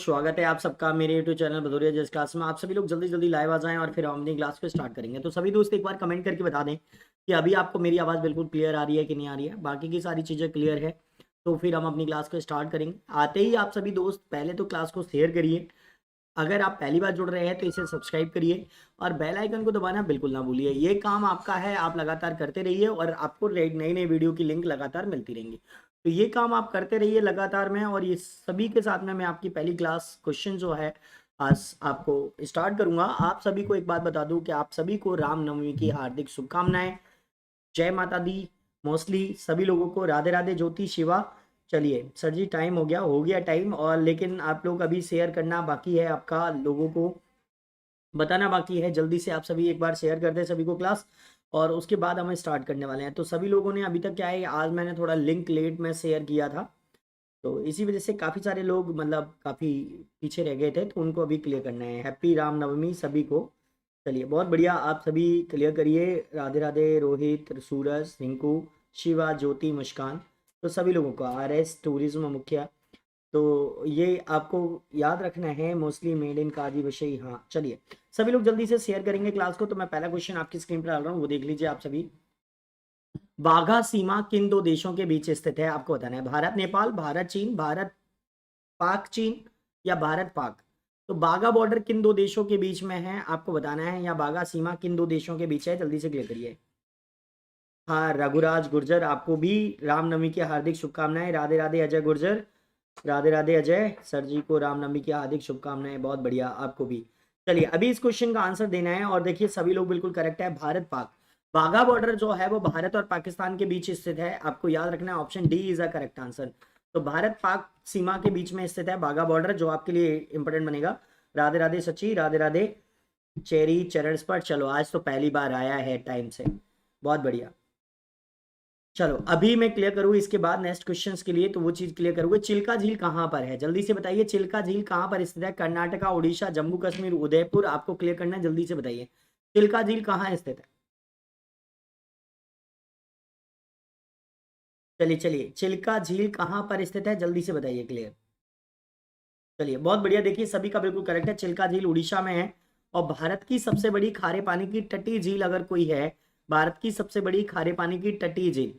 स्वागत है आप सबका मेरे यूट्यूब चैनल भदौरिया जस क्लास में। आप सभी लोग जल्दी जल्दी लाइव आ जाएं और फिर हम अपनी क्लास को स्टार्ट करेंगे। तो सभी दोस्त एक बार कमेंट करके बता दें कि अभी आपको मेरी आवाज़ बिल्कुल क्लियर आ रही है कि नहीं आ रही है। बाकी की सारी चीज़ें क्लियर है तो फिर हम अपनी क्लास को स्टार्ट करेंगे। आते ही आप सभी दोस्त पहले तो क्लास को शेयर करिए। अगर आप पहली बार जुड़ रहे हैं तो इसे सब्सक्राइब करिए और बेल आइकन को दबाना बिल्कुल ना भूलिए। ये काम आपका है, आप लगातार करते रहिए और आपको नई नई वीडियो की लिंक लगातार मिलती रहेंगी। तो ये काम आप करते रहिए लगातार में। और ये सभी के साथ में मैं आपकी पहली क्लास क्वेश्चन जो है आज आपको स्टार्ट करूंगा। आप सभी को एक बात बता दूं कि आप सभी को रामनवमी की हार्दिक शुभकामनाएं। जय माता दी। मोस्टली सभी लोगों को राधे राधे, ज्योति शिवा। चलिए सर जी, टाइम हो गया टाइम। और लेकिन आप लोग अभी शेयर करना बाकी है, आपका लोगों को बताना बाकी है। जल्दी से आप सभी एक बार शेयर कर दें सभी को क्लास, और उसके बाद हम स्टार्ट करने वाले हैं। तो सभी लोगों ने अभी तक क्या है, आज मैंने थोड़ा लिंक लेट में शेयर किया था तो इसी वजह से काफ़ी सारे लोग मतलब काफ़ी पीछे रह गए थे, तो उनको अभी क्लियर करना है। हैप्पी रामनवमी सभी को। चलिए बहुत बढ़िया, आप सभी क्लियर करिए। राधे राधे रोहित, सूरज, रिंकू, शिवा, ज्योति, मुस्कान। तो सभी लोगों को RS टूरिज्म मुखिया। तो ये आपको याद रखना है, मोस्टली मेड इन काजी विषय। हाँ चलिए सभी लोग जल्दी से शेयर करेंगे क्लास को। तो मैं पहला क्वेश्चन आपकी स्क्रीन पर डाल रहा हूँ, वो देख लीजिए आप सभी। वाघा सीमा किन दो देशों के बीच स्थित है, आपको बताना है। भारत नेपाल, भारत चीन, भारत पाक चीन, या भारत पाक। तो बाघा बॉर्डर किन दो देशों के बीच में है आपको बताना है, या बाघा सीमा किन दो देशों के बीच है, जल्दी से क्लियर करिए। हाँ रघुराज गुर्जर, आपको भी रामनवमी की हार्दिक शुभकामनाएं। राधे राधे अजय गुर्जर। राधे राधे अजय सर जी को रामनवमी की हार्दिक शुभकामनाएं। बहुत बढ़िया, आपको भी। चलिए अभी इस क्वेश्चन का आंसर देना है और देखिए सभी लोग बिल्कुल करेक्ट है। भारत पाक। बाघा बॉर्डर जो है वो भारत और पाकिस्तान के बीच स्थित है, आपको याद रखना है। Option D is a correct answer. तो भारत पाक सीमा के बीच में स्थित है बाघा बॉर्डर, जो आपके लिए इंपोर्टेंट बनेगा। राधे राधे सची, राधे राधे चेरी, चरण स्पर्श। चलो आज तो पहली बार आया है टाइम से, बहुत बढ़िया। चलो अभी मैं क्लियर करूँ इसके बाद नेक्स्ट क्वेश्चंस के लिए, तो वो चीज क्लियर करूंगा। चिल्का झील कहाँ पर है, जल्दी से बताइए। चिल्का झील कहाँ पर स्थित है, कर्नाटका, उड़ीसा, जम्मू कश्मीर, उदयपुर। आपको क्लियर करना है, जल्दी से बताइए चिल्का झील कहाँ स्थित है। चलिए चलिए, चिल्का झील कहाँ पर स्थित है, जल्दी से बताइए क्लियर। चलिए बहुत बढ़िया, देखिए सभी का बिल्कुल करेक्ट है। चिल्का झील उड़ीसा में है। और भारत की सबसे बड़ी खारे पानी की तटीय झील अगर कोई है, भारत की सबसे बड़ी खारे पानी की तटीय झील,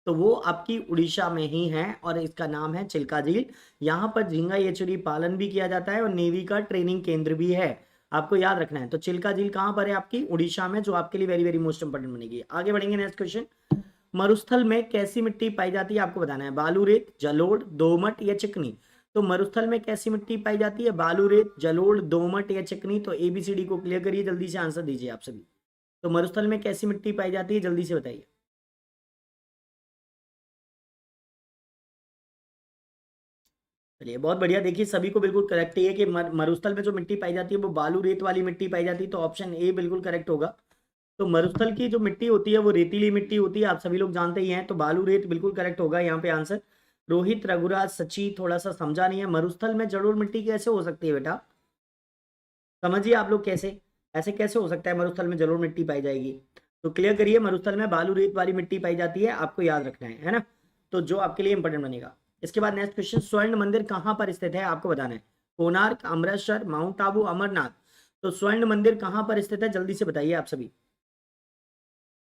तो वो आपकी उड़ीसा में ही है और इसका नाम है चिल्का झील। यहाँ पर झींगा येचुरी पालन भी किया जाता है और नेवी का ट्रेनिंग केंद्र भी है, आपको याद रखना है। तो चिल्का झील कहाँ पर है, आपकी उड़ीसा में, जो आपके लिए वेरी वेरी मोस्ट इंपोर्टेंट बनेगी। आगे बढ़ेंगे नेक्स्ट क्वेश्चन। मरुस्थल में कैसी मिट्टी पाई जाती है, आपको बताना है। बालू, रेत, जलोढ़, दोमट या चिकनी। तो मरुस्थल में कैसी मिट्टी पाई जाती है, बालू, रेत, जलोढ़, दोमट या चिकनी। तो ABCD को क्लियर करिए, जल्दी से आंसर दीजिए आप सभी। तो मरुस्थल में कैसी मिट्टी पाई जाती है, जल्दी से बताइए। चलिए बहुत बढ़िया, देखिए सभी को बिल्कुल करेक्ट है कि मरुस्थल में जो मिट्टी पाई जाती है वो बालू रेत वाली मिट्टी पाई जाती है। तो ऑप्शन ए बिल्कुल करेक्ट होगा। तो मरुस्थल की जो मिट्टी होती है वो रेतीली मिट्टी होती है, आप सभी लोग जानते ही हैं। तो बालू रेत बिल्कुल करेक्ट होगा यहाँ पे आंसर। रोहित, रघुराज, सची थोड़ा सा समझा नहीं है। मरुस्थल में जलोढ़ मिट्टी कैसे हो सकती है बेटा, समझिए आप लोग कैसे, ऐसे कैसे हो सकता है मरुस्थल में जलोढ़ मिट्टी पाई जाएगी। तो क्लियर करिए, मरुस्थल में बालू रेत वाली मिट्टी पाई जाती है, आपको याद रखना है ना। तो जो आपके लिए इंपॉर्टेंट बनेगा। इसके बाद नेक्स्ट क्वेश्चन, स्वर्ण मंदिर कहाँ पर स्थित है, आपको बताना है। कोणार्क, अमृतसर, माउंट आबू, अमरनाथ। तो स्वर्ण मंदिर कहाँ पर स्थित है, जल्दी से बताइए आप सभी।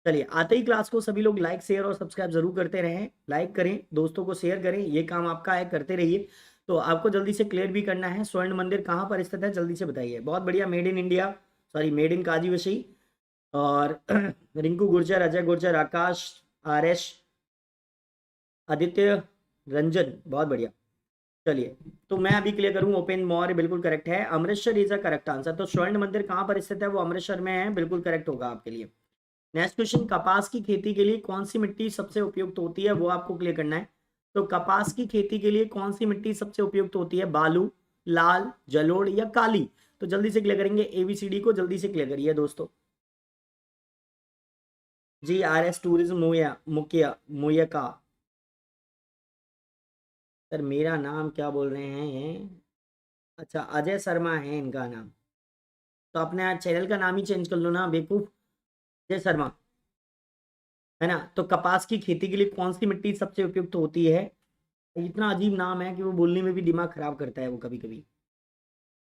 चलिए आते ही क्लास को सभी लोग लाइक शेयर और सब्सक्राइब जरूर करते रहें। लाइक करें, दोस्तों को शेयर करें, ये काम आपका है, करते रहिए। तो आपको जल्दी से क्लियर भी करना है, स्वर्ण मंदिर कहाँ पर स्थित है, जल्दी से बताइए। बहुत बढ़िया, made in India, sorry made in Kazi Vashi. और रिंकू गुर्जर, अजय गुर्जर, आकाश, RS, आदित्य रंजन, बहुत बढ़िया। चलिए तो मैं अभी क्लियर करूं। ओपन मौर्य बिल्कुल करेक्ट है। Amritsar is a correct answer. तो स्वर्ण मंदिर कहाँ पर स्थित है, वो अमृतसर में है, बिल्कुल करेक्ट होगा आपके लिए। नेक्स्ट क्वेश्चन, कपास की खेती के लिए कौन सी मिट्टी सबसे उपयुक्त होती है, वो आपको क्लियर करना है। तो कपास की खेती के लिए कौन सी मिट्टी सबसे उपयुक्त होती है, बालू, लाल, जलोढ़ या काली। तो जल्दी से क्लियर करेंगे, ABCD को जल्दी से क्लियर करिए दोस्तों। जी RS टूरिज्म मुया मुखिया मुया का। सर मेरा नाम क्या बोल रहे हैं, अच्छा अजय शर्मा है इनका नाम। तो अपने चैनल का नाम ही चेंज कर लो ना बेवकूफ, अजय शर्मा, है ना। तो कपास की खेती के लिए कौन सी मिट्टी सबसे उपयुक्त होती है। इतना अजीब नाम है कि वो बोलने में भी दिमाग खराब करता है वो कभी कभी।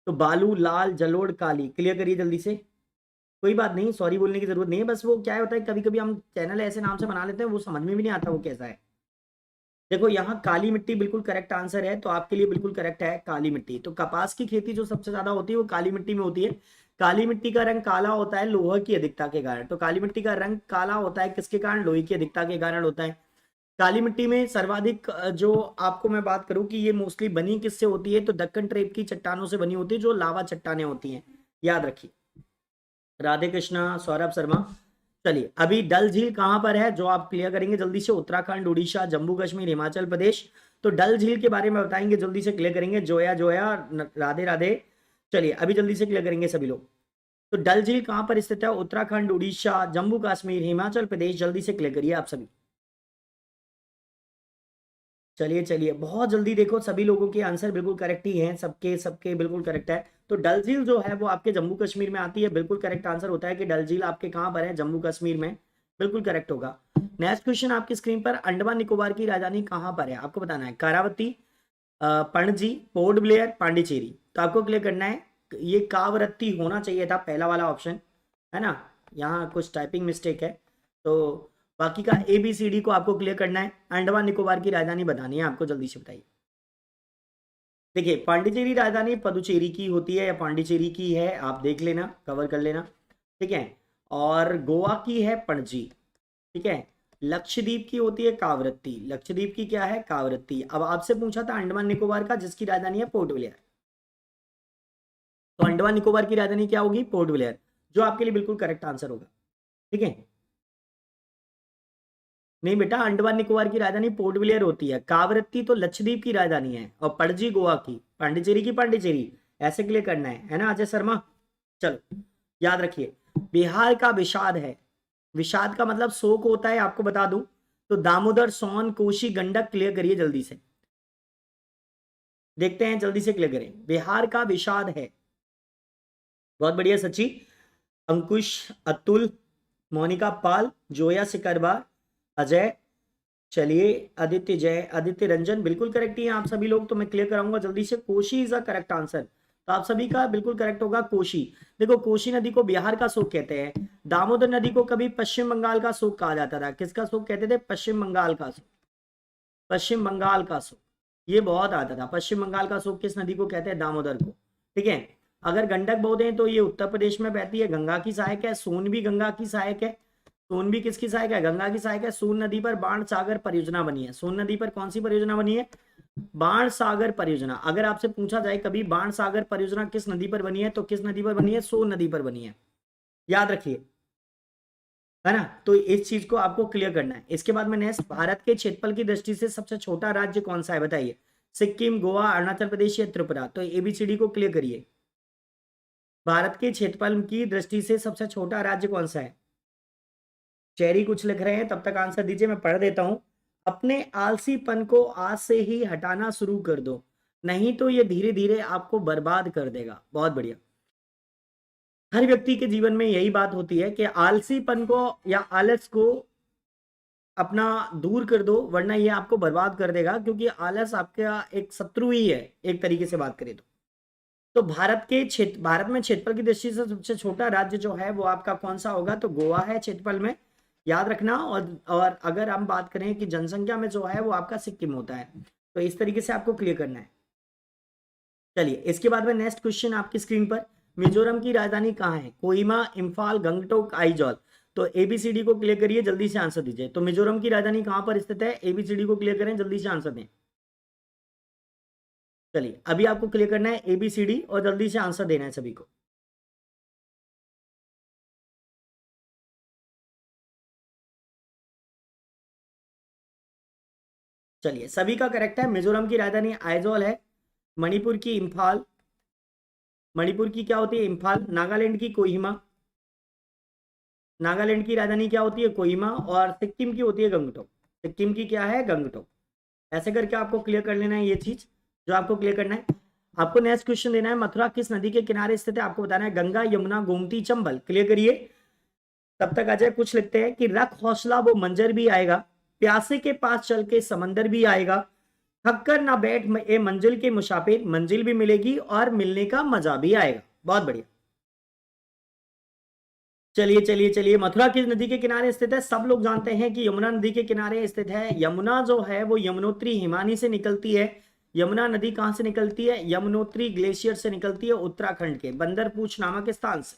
तो बालू, लाल, जलोढ़, काली, क्लियर करिए जल्दी से। कोई बात नहीं, सॉरी बोलने की जरूरत नहीं है, बस वो क्या होता है कभी कभी हम चैनल ऐसे नाम से बना लेते हैं, वो समझ में भी नहीं आता वो कैसा है। देखो यहाँ काली मिट्टी बिल्कुल करेक्ट आंसर है, तो आपके लिए बिल्कुल करेक्ट है काली मिट्टी। तो कपास की खेती जो सबसे ज्यादा होती है वो काली मिट्टी में होती है। काली मिट्टी का रंग काला होता है लोहे की अधिकता के कारण। तो काली मिट्टी का रंग काला होता है किसके कारण? लोहे की अधिकता के कारण होता है। काली मिट्टी में सर्वाधिक जो आपको मैं बात करूं कि ये मोस्टली बनी किससे होती है, तो दक्कन ट्रेप की चट्टानों से बनी होती है, जो लावा चट्टानें होती हैं, याद रखिए। राधे कृष्णा सौरभ शर्मा। चलिए अभी डल झील कहां पर है, जो आप क्लियर करेंगे जल्दी से। उत्तराखंड, उड़ीसा, जम्मू कश्मीर, हिमाचल प्रदेश। तो डल झील के बारे में बताएंगे, जल्दी से क्लियर करेंगे। जोया जोया, राधे राधे। चलिए अभी जल्दी से क्लियर करेंगे सभी लोग। तो डल झील कहां पर स्थित है? उत्तराखंड, उड़ीसा, जम्मू कश्मीर, हिमाचल प्रदेश। जल्दी से क्लियर करिए आप सभी। चलिए चलिए बहुत जल्दी, देखो सभी लोगों के आंसर बिल्कुल करेक्ट ही हैं, सबके सबके बिल्कुल करेक्ट है। तो डल झील जो है वो आपके जम्मू कश्मीर में आती है, बिल्कुल करेक्ट आंसर होता है कि डल झील आपके कहाँ पर है? जम्मू कश्मीर में, बिल्कुल करेक्ट होगा। नेक्स्ट क्वेश्चन आपकी स्क्रीन पर, अंडमान निकोबार की राजधानी कहाँ पर है? आपको बताना है। Kavaratti, Panaji, port Blair, Pondicherry. तो आपको क्लियर करना है, ये कावरत्ती होना चाहिए था पहला वाला ऑप्शन, है ना। यहाँ कुछ टाइपिंग मिस्टेक है, तो बाकी का ABCD को आपको क्लियर करना है। अंडमान निकोबार की राजधानी बतानी है आपको, जल्दी से बताइए। देखिए पांडिचेरी राजधानी पदुचेरी की होती है या पांडिचेरी की है, आप देख लेना, कवर कर लेना, ठीक है। और गोवा की है पणजी, ठीक है। लक्षद्वीप की होती है कावरत्ती, लक्षद्वीप की क्या है? कावरत्ती। अब आपसे पूछा था अंडमान निकोबार का, जिसकी राजधानी है पोर्ट ब्लेयर। तो अंडमान निकोबार की राजधानी क्या होगी? पोर्ट ब्लेयर, जो आपके लिए बिल्कुल करेक्ट आंसर होगा, ठीक है। नहीं बेटा, अंडमान निकोबार की राजधानी पोर्ट ब्लेयर होती है, कावरत्ती तो लक्षद्वीप की राजधानी है, और पणजी गोवा की, पांडिचेरी की पांडिचेरी। ऐसे क्लियर करना है ना अजय शर्मा। चलो याद रखिए, बिहार का विषाद है, विषाद का मतलब शोक होता है, आपको बता दूं। तो दामोदर, सोन, कोशी, गंडक, क्लियर करिए जल्दी से। देखते हैं जल्दी से क्लियर करें। बिहार का विषाद है, बहुत बढ़िया सची, अंकुश, अतुल, मोनिका पाल, जोया सिकरबार, अजय, चलिए आदित्य जय, आदित्य रंजन, बिल्कुल करेक्ट ही हैं आप सभी लोग। तो मैं क्लियर कराऊंगा जल्दी से, Kosi is a correct answer. तो आप सभी का बिल्कुल करेक्ट होगा कोशी। देखो कोशी नदी को बिहार का शोक कहते हैं, दामोदर नदी को कभी पश्चिम बंगाल का शोक कहा जाता था। किसका शोक कहते थे? पश्चिम बंगाल का शोक, पश्चिम बंगाल का शोक, ये बहुत आता था। पश्चिम बंगाल का शोक किस नदी को कहते हैं? दामोदर को, ठीक है। अगर गंडक बोलते हैं तो ये उत्तर प्रदेश में बहती है, गंगा की सहायक है। सोन भी गंगा की सहायक है। सोन भी किसकी सहायक है? गंगा की सहायक है। सोन नदी पर बाण सागर परियोजना बनी है। सोन नदी पर कौन सी परियोजना बनी है? बाण सागर परियोजना। अगर आपसे पूछा जाए कभी बाण सागर परियोजना किस नदी पर बनी है, तो किस नदी पर बनी है? सोन नदी पर बनी है, याद रखिए, है ना। तो इस चीज को आपको क्लियर करना है। इसके बाद में नेक्स्ट, भारत के क्षेत्रफल की दृष्टि से सबसे छोटा राज्य कौन सा है बताइए? सिक्किम, गोवा, अरुणाचल प्रदेश या त्रिपुरा? तो ABCD को क्लियर करिए। भारत के क्षेत्रफल की दृष्टि से सबसे छोटा राज्य कौन सा है? चेरी कुछ लिख रहे हैं, तब तक आंसर दीजिए, मैं पढ़ देता हूं। अपने आलसीपन को आज से ही हटाना शुरू कर दो, नहीं तो ये धीरे धीरे आपको बर्बाद कर देगा। बहुत बढ़िया। हर व्यक्ति के जीवन में यही बात होती है कि आलसीपन को या आलस को अपना दूर कर दो, वरना ये आपको बर्बाद कर देगा, क्योंकि आलस आपका एक शत्रु ही है, एक तरीके से बात करें तो। तो भारत में क्षेत्रफल की दृष्टि से सबसे छोटा राज्य जो है वो आपका कौन सा होगा? तो गोवा है क्षेत्रफल में, याद रखना। और अगर हम बात करें कि जनसंख्या में जो है वो आपका सिक्किम होता है। तो इस तरीके से आपको क्लियर करना है। चलिए इसके बाद में नेक्स्ट क्वेश्चन आपकी स्क्रीन पर, मिजोरम की राजधानी कहाँ है? कोहिमा, इम्फाल, गंगटोक, आइजॉल। तो ABCD को क्लियर करिए, जल्दी से आंसर दीजिए। तो मिजोरम की राजधानी कहाँ पर स्थित है? ABCD को क्लियर करें, जल्दी से आंसर दें। चलिए अभी आपको क्लियर करना है ABCD, और जल्दी से आंसर देना है सभी को। चलिए सभी का करेक्ट है, मिजोरम की राजधानी आइजॉल है। मणिपुर की इम्फाल, मणिपुर की क्या होती है? इम्फाल। नागालैंड की कोहिमा, नागालैंड की राजधानी क्या होती है? कोहिमा। और सिक्किम की होती है गंगटोक, सिक्किम की क्या है? गंगटोक। ऐसे करके आपको क्लियर कर लेना है ये चीज, जो आपको क्लियर करना है। आपको नेक्स्ट क्वेश्चन देना है, मथुरा किस नदी के किनारे स्थित है? आपको बताना है गंगा, यमुना, गोमती, चंबल। क्लियर करिए। तब तक अजय कुछ लिखते हैं कि रख हौसला वो मंजर भी आएगा, प्यासे के पास चल के समंदर भी आएगा, थककर ना बैठ ए मंजिल के मुसाफिर, मंजिल भी मिलेगी और मिलने का मजा भी आएगा। बहुत बढ़िया। चलिए चलिए चलिए, मथुरा किस नदी के किनारे स्थित है? सब लोग जानते हैं कि यमुना नदी के किनारे स्थित है। यमुना जो है वो यमुनोत्री हिमानी से निकलती है। यमुना नदी कहां से निकलती है? यमुनोत्री ग्लेशियर से निकलती है, उत्तराखंड के बंदरपूछ नामक स्थान से।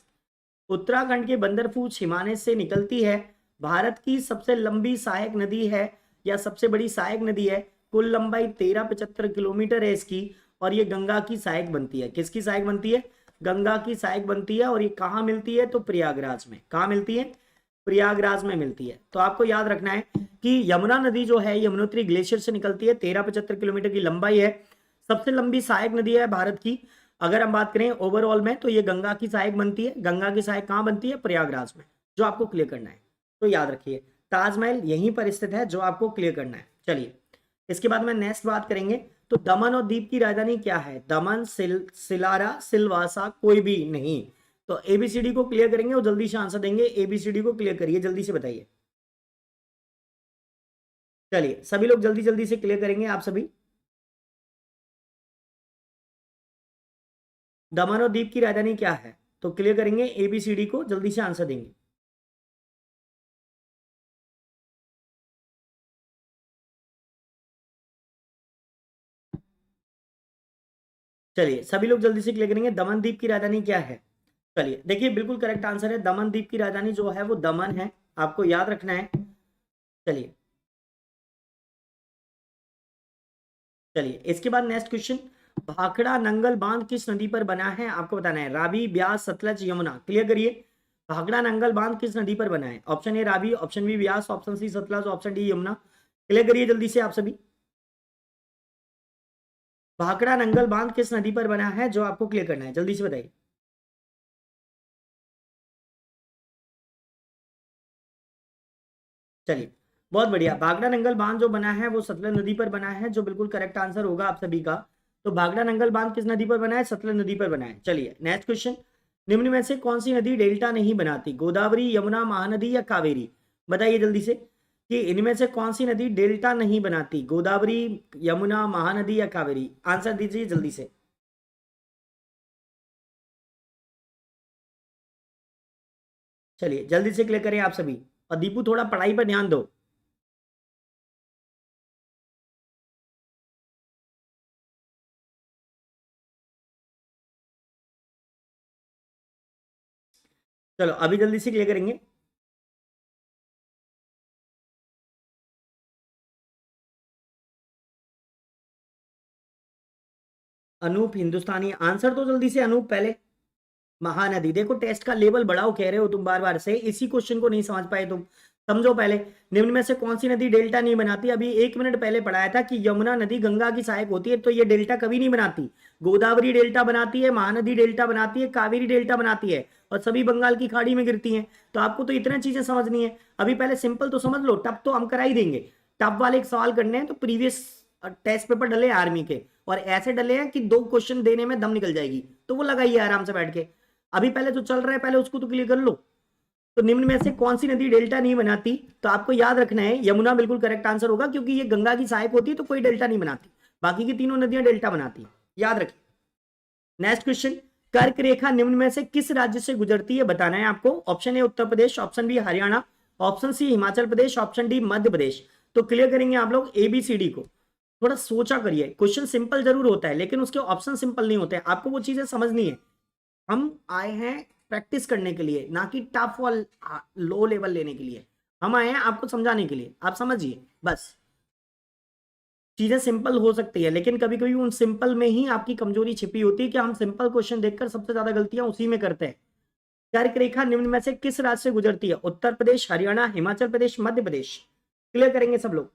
उत्तराखंड के बंदरपूछ हिमालय से निकलती है। भारत की सबसे लंबी सहायक नदी है या सबसे बड़ी सहायक नदी है। कुल लंबाई 1375 किलोमीटर है इसकी, और ये गंगा की सहायक बनती है। किसकी सहायक बनती है? गंगा की सहायक बनती है। और ये कहाँ मिलती है? तो प्रयागराज में। कहाँ मिलती है? प्रयागराज में मिलती है। तो आपको याद रखना है कि यमुना नदी जो है यमुनोत्री ग्लेशियर से निकलती है, 1375 किलोमीटर की लंबाई है, सबसे लंबी सहायक नदी है भारत की। अगर हम बात करें ओवरऑल में तो ये गंगा की सहायक बनती है। गंगा की सहायक कहाँ बनती है? प्रयागराज में, जो आपको क्लियर करना है। तो याद रखिए ताजमहल यहीं पर स्थित है, जो आपको क्लियर करना है। चलिए इसके बाद में नेक्स्ट बात करेंगे। तो दमन और दीप की राजधानी क्या है? दमन, सिलारा, सिलवासा, कोई भी नहीं। तो एबीसीडी को क्लियर करेंगे और जल्दी से आंसर देंगे। एबीसीडी को क्लियर करिए, जल्दी से बताइए। चलिए सभी लोग जल्दी जल्दी से क्लियर करेंगे आप सभी। दमन और दीप की राजधानी क्या है? तो क्लियर करेंगे एबीसीडी को, जल्दी से आंसर देंगे। चलिए सभी लोग जल्दी से क्लियर करेंगे। दमन द्वीप की राजधानी क्या है? चलिए देखिए बिल्कुल करेक्ट आंसर है। दमन द्वीप की राजधानी जो है वो दमन है, आपको याद रखना है। चलिए चलिए इसके बाद नेक्स्ट क्वेश्चन। भाखड़ा नंगल बांध किस नदी पर बना है? आपको बताना है। रावी, ब्यास, सतलज, यमुना। क्लियर करिए। भाखड़ा नंगल बांध किस नदी पर बना है? Option A Ravi, option B Beas, option C Sutlej, option D Yamuna. Clear करिए जल्दी से आप सभी। भाखड़ा नंगल बांध किस नदी पर बना है, जो आपको क्लियर करना है, जल्दी से बताइए। चलिए बहुत बढ़िया। भाखड़ा नंगल बांध जो बना है वो सतलज नदी पर बना है, जो बिल्कुल करेक्ट आंसर होगा आप सभी का। तो भाखड़ा नंगल बांध किस नदी पर बना है? सतलज नदी पर बना है। चलिए नेक्स्ट क्वेश्चन। निम्न में से कौन सी नदी डेल्टा नहीं बनाती? गोदावरी, यमुना, महानदी या कावेरी? बताइए जल्दी से कि इनमें से कौन सी नदी डेल्टा नहीं बनाती? गोदावरी, यमुना, महानदी या कावेरी? आंसर दीजिए जल्दी से। चलिए जल्दी से क्लियर करें आप सभी। और दीपू थोड़ा पढ़ाई पर ध्यान दो। चलो अभी जल्दी से क्लियर करेंगे। अनूप हिंदुस्तानी। आंसर तो जल्दी से अनूप पहले। महानदी। देखो टेस्ट का लेवल बढ़ाओ कह रहे हो तुम बार बार से, इसी क्वेश्चन को नहीं समझ पाए तुम। समझो पहले। निम्न में से कौन सी नदी डेल्टा नहीं बनाती? अभी 1 मिनट पहले पढ़ाया था कि यमुना नदी गंगा की सहायक होती है, तो ये डेल्टा कभी नहीं बनाती। गोदावरी डेल्टा बनाती है, महानदी डेल्टा बनाती है, कावेरी डेल्टा बनाती है, और सभी बंगाल की खाड़ी में गिरती हैं। तो आपको तो इतना चीजें समझनी है। अभी पहले सिंपल तो समझ लो, टफ तो हम करा ही देंगे। टफ वाले एक सवाल करने हैं तो प्रीवियस टेस्ट पेपर डले आर्मी के, और ऐसे डले हैं कि 2 क्वेश्चन देने में दम निकल जाएगी, तो वो लगाइए आराम से बैठ के। अभी पहले जो चल रहा है पहले उसको तो क्लियर कर लो। तो निम्न में से कौन सी नदी डेल्टा नहीं बनाती? तो आपको याद रखना है यमुना बिल्कुल करेक्ट आंसर होगा, क्योंकि ये गंगा की सहायक होती है, तो कोई डेल्टा नहीं बनाती। बाकी की तीनों नदियां डेल्टा बनाती है, याद रखिए। Next question. कर्क रेखा निम्न में से किस राज्य से गुजरती है, बताना है आपको। Option A Uttar Pradesh, option B Haryana, option C Himachal Pradesh, option D Madhya Pradesh. तो क्लियर करेंगे आप लोग एबीसीडी को। थोड़ा सोचा करिए, क्वेश्चन सिंपल जरूर होता है लेकिन उसके ऑप्शन सिंपल नहीं होते, आपको वो चीजें समझनी है। हम आए हैं प्रैक्टिस करने के लिए, ना कि टफ और लो लेवल लेने के लिए। हम आए हैं आपको समझाने के लिए, आप समझिए बस। चीजें सिंपल हो सकती है लेकिन कभी कभी उन सिंपल में ही आपकी कमजोरी छिपी होती है, कि हम सिंपल क्वेश्चन देखकर सबसे ज्यादा गलतियां उसी में करते हैं। कर्क रेखा निम्न में से किस राज्य से गुजरती है? उत्तर प्रदेश, हरियाणा, हिमाचल प्रदेश, मध्य प्रदेश। क्लियर करेंगे सब लोग।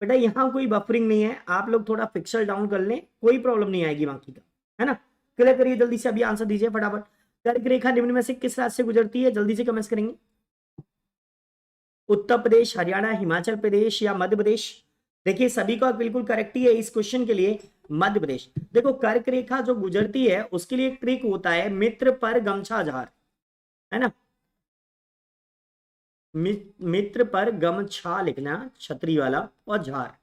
बेटा यहाँ कोई बफरिंग नहीं है, आप लोग थोड़ा पिक्सल डाउन कर लें, कोई प्रॉब्लम नहीं आएगी बाकी का, है ना। क्लियर करिए जल्दी से, अभी आंसर दीजिए फटाफट। कर्क रेखा निम्न में से किस राज्य से गुजरती है? जल्दी से कमेंट्स करेंगे। उत्तर प्रदेश, हरियाणा, हिमाचल प्रदेश या मध्य प्रदेश? देखिए सभी का बिल्कुल करेक्ट ही है इस क्वेश्चन के लिए, मध्य प्रदेश। देखो कर्क रेखा जो गुजरती है उसके लिए एक ट्रिक होता है, मित्र पर गमछा झार, है ना। मित्र पर गमछा लिखना, छतरी वाला, और झार,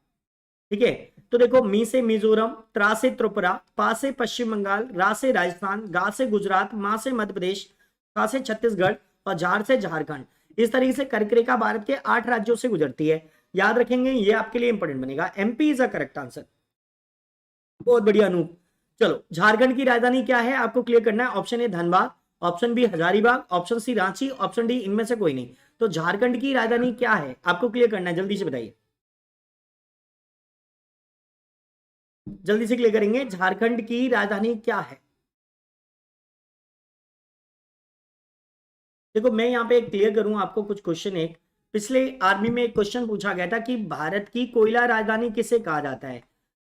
ठीक है। तो देखो, मी से मिजोरम, त्रा से त्रिपुरा, पा से पश्चिम बंगाल, रा से राजस्थान, गा से गुजरात, मा से मध्य प्रदेश, खा से छत्तीसगढ़ और झार से झारखंड। इस तरीके से कर्क रेखा भारत के 8 राज्यों से गुजरती है। याद रखेंगे, ये आपके लिए इंपॉर्टेंट बनेगा। MP is a correct answer. बहुत बढ़िया अनूप। चलो, झारखंड की राजधानी क्या है आपको क्लियर करना है। Option A Dhanbad, option B Hazaribagh, option C Ranchi, option D इनमें से कोई नहीं। तो झारखंड की राजधानी क्या है आपको क्लियर करना है, जल्दी से बताइए। जल्दी से क्लियर करेंगे, झारखंड की राजधानी क्या है। देखो, मैं यहाँ पे क्लियर करूं आपको कुछ क्वेश्चन। एक पिछले आर्मी में एक क्वेश्चन पूछा गया था कि भारत की कोयला राजधानी किसे कहा जाता है।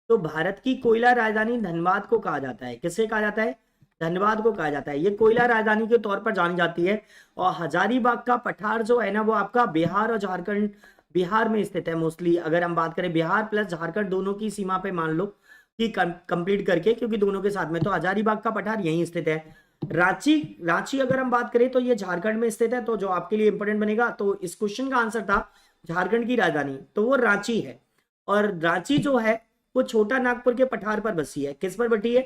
तो भारत की कोयला राजधानी धनबाद को कहा जाता है। किसे कहा जाता है? धनबाद को कहा जाता है। ये कोयला राजधानी के तौर पर जानी जाती है। और हजारीबाग का पठार जो है ना, वो आपका बिहार और झारखंड, बिहार में स्थित है मोस्टली। अगर हम बात करें बिहार प्लस झारखंड दोनों की सीमा पे मान लो कि कंप्लीट करके, क्योंकि दोनों के साथ में, तो हजारीबाग का पठार यहीं स्थित है। रांची, रांची अगर हम बात करें तो ये झारखंड में स्थित है। तो जो आपके लिए इंपॉर्टेंट बनेगा, तो इस क्वेश्चन का आंसर था झारखंड की राजधानी, तो वो रांची है। और रांची जो है वो छोटा नागपुर के पठार पर बसी है। किस पर बटी है?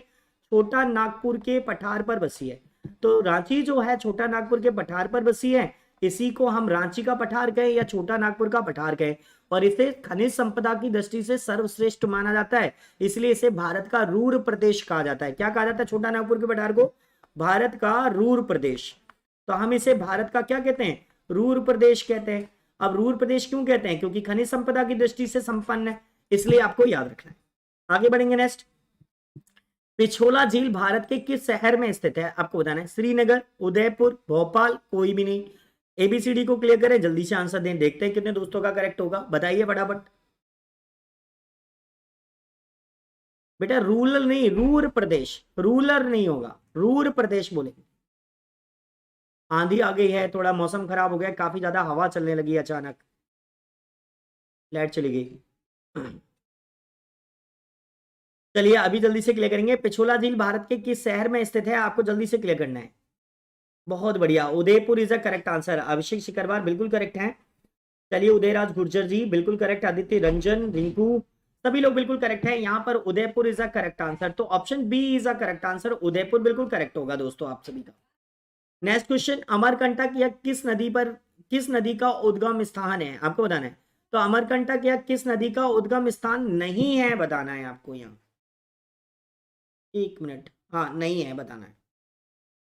छोटा नागपुर के पठार पर बसी है। तो रांची जो है छोटा नागपुर के पठार पर बसी है। इसी को हम रांची का पठार कहें या छोटा नागपुर का पठार कहें। और इसे खनिज संपदा की दृष्टि से सर्वश्रेष्ठ माना जाता है, इसलिए इसे भारत का रूर प्रदेश कहा जाता है। क्या कहा जाता है छोटा नागपुर के पठार को? भारत का रूर प्रदेश। तो हम इसे भारत का क्या कहते हैं? रूर प्रदेश कहते हैं। अब रूर प्रदेश क्यों कहते हैं? क्योंकि खनिज संपदा की दृष्टि से संपन्न है, इसलिए आपको याद रखना है। आगे बढ़ेंगे। नेक्स्ट, पिछोला झील भारत के किस शहर में स्थित है आपको बताना है। श्रीनगर, उदयपुर, भोपाल, कोई भी नहीं। एबीसीडी को क्लियर करें, जल्दी से आंसर दें, देखते हैं कितने दोस्तों का करेक्ट होगा, बताइए फटाफट। बेटा रूरल नहीं, रूर प्रदेश, रूरल नहीं होगा, रूर प्रदेश बोले। आंधी आ गई है, थोड़ा मौसम खराब हो गया, काफी ज्यादा हवा चलने लगी अचानक, लाइट चली गई। चलिए अभी जल्दी से क्लियर करेंगे। पिछोला झील भारत के किस शहर में स्थित है आपको जल्दी से क्लियर करना है। बहुत बढ़िया, Udaipur is a correct answer. Abhishek Sikarwar बिल्कुल करेक्ट हैं। चलिए, उदयराज गुर्जर जी बिल्कुल करेक्ट। आदित्य रंजन, रिंकू, सभी लोग बिल्कुल करेक्ट हैं। यहाँ पर Udaipur is a correct answer. तो option B is a correct answer, Udaipur बिल्कुल करेक्ट होगा दोस्तों आप सभी का। नेक्स्ट क्वेश्चन, अमरकंटक या किस नदी पर, किस नदी का उद्गम स्थान है आपको बताना है। तो अमरकंटक या किस नदी का उद्गम स्थान नहीं है बताना है आपको। यहाँ 1 मिनट, हाँ नहीं है बताना है,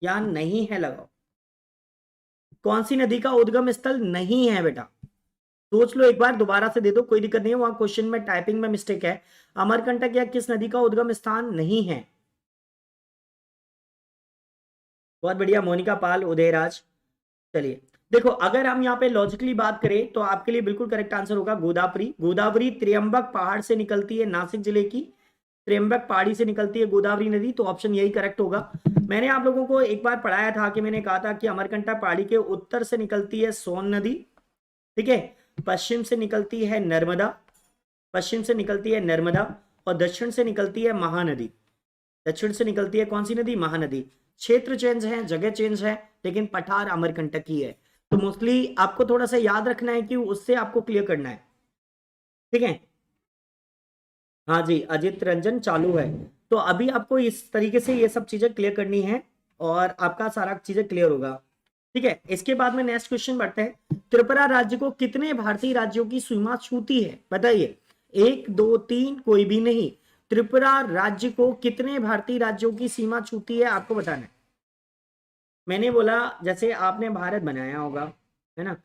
या नहीं है लगाओ। कौन सी नदी का उद्गम स्थल नहीं है बेटा? सोच लो एक बार, दोबारा से दे दो, कोई दिक्कत नहीं है, वहां क्वेश्चन में टाइपिंग में मिस्टेक है। अमरकंटक या किस नदी का उद्गम स्थान नहीं है? बहुत बढ़िया, मोनिका पाल, उदयराज। चलिए देखो, अगर हम यहाँ पे लॉजिकली बात करें तो आपके लिए बिल्कुल करेक्ट आंसर होगा गोदावरी। गोदावरी त्र्यंबक पहाड़ से निकलती है, नासिक जिले की त्र्यंबक पहाड़ी से निकलती है गोदावरी नदी। तो ऑप्शन यही करेक्ट होगा। मैंने आप लोगों को एक बार पढ़ाया था कि मैंने कहा था कि अमरकंटक पहाड़ी के उत्तर से निकलती है सोन नदी, ठीक है, पश्चिम से निकलती है नर्मदा, पश्चिम से निकलती है नर्मदा, और दक्षिण से निकलती है महानदी। दक्षिण से निकलती है कौन सी नदी? महानदी। क्षेत्र चेंज है, जगह चेंज है, लेकिन पठार अमरकंटक की है। तो मोस्टली आपको थोड़ा सा याद रखना है कि उससे आपको क्लियर करना है, ठीक है। हाँ जी, अजित रंजन चालू है। तो अभी आपको इस तरीके से ये सब चीजें क्लियर करनी है और आपका सारा चीजें क्लियर होगा, ठीक है। इसके बाद में नेक्स्ट क्वेश्चन बढ़ते हैं। त्रिपुरा राज्य को कितने भारतीय राज्यों की सीमा छूती है बताइए। 1 2 3 कोई भी नहीं। त्रिपुरा राज्य को कितने भारतीय राज्यों की सीमा छूती है आपको बताना है। मैंने बोला जैसे आपने भारत बनाया होगा, है ना,